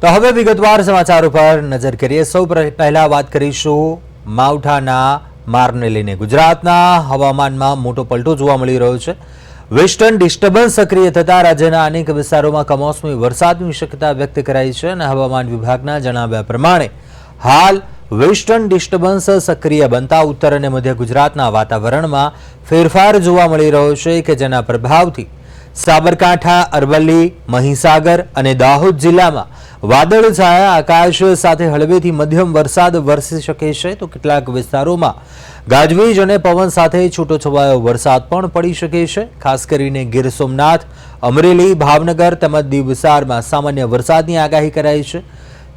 તો હવે વિગતવાર સમાચારો પર નજર કરીએ। સૌ પહેલા વાત કરીશું માવઠાના મારને લઈને। ગુજરાતના હવામાનમાં મોટો પલટો જોવા મળી રહ્યો છે। વેસ્ટર્ન ડિસ્ટર્બન્સ સક્રિય થતા રાજ્યના અનેક વિસ્તારોમાં કમોસમી વરસાદની શક્યતા વ્યક્ત કરાઈ છે અને હવામાન વિભાગના જણાવ્યા પ્રમાણે હાલ વેસ્ટર્ન ડિસ્ટર્બન્સ સક્રિય બનતા ઉત્તર અને મધ્ય ગુજરાતના વાતાવરણમાં ફેરફાર જોવા મળી રહ્યો છે કે જેના પ્રભાવથી સાબરકાંઠા, અરવલ્લી, મહીસાગર અને દાહોદ જિલ્લામાં વાદળછાયા આકાશ સાથે હળવેથી મધ્યમ વરસાદ વરસી શકે છે તો કેટલાક વિસ્તારોમાં ગાજવીજ અને પવન સાથે છૂટોછવાયો વરસાદ પણ પડી શકે છે। ખાસ કરીને ગીર સોમનાથ, અમરેલી, ભાવનગર તેમજ દીવ વિસ્તારમાં સામાન્ય વરસાદની આગાહી કરાઈ છે।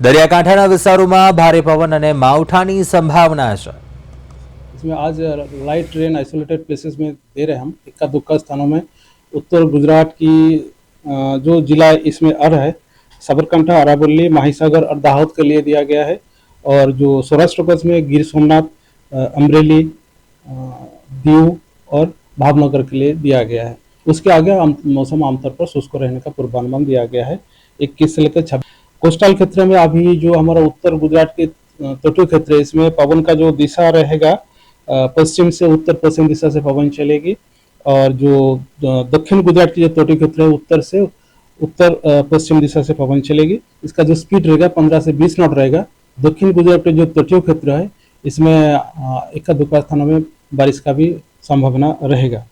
દરિયાકાંઠાના વિસ્તારોમાં ભારે પવન અને માવઠાની સંભાવના છે। इसमें आज लाइट रेन आइसोलेटेड प्लेसेस में दे रहे हैं हम इक्का दुक्का स्थानों में। उत्तर गुजरात की जो जिला इसमें है साबरकांठा, अरावली, माहीसागर और दाहोद के लिए दिया गया है। और जो सौराष्ट्र कच्छ में गिर सोमनाथ, अमरेली, दीव और भावनगर के लिए दिया गया है। उसके आगे मौसम आमतौर पर शुष्क रहने का पूर्वानुमान दिया गया है। 21 से लेकर 26 कोस्टल क्षेत्र में अभी जो हमारा उत्तर गुजरात के तटीय क्षेत्र है इसमें पवन का जो दिशा रहेगा पश्चिम से उत्तर पश्चिम दिशा से पवन चलेगी। और जो दक्षिण गुजरात की जो तटीय क्षेत्र है उत्तर से उत्तर पश्चिम दिशा से पवन चलेगी। इसका जो स्पीड रहेगा 15 से 20 नॉट रहेगा। दक्षिण गुजरात के जो तटीय क्षेत्र है इसमें इक्का दुक्का स्थानों में बारिश का भी संभावना रहेगा।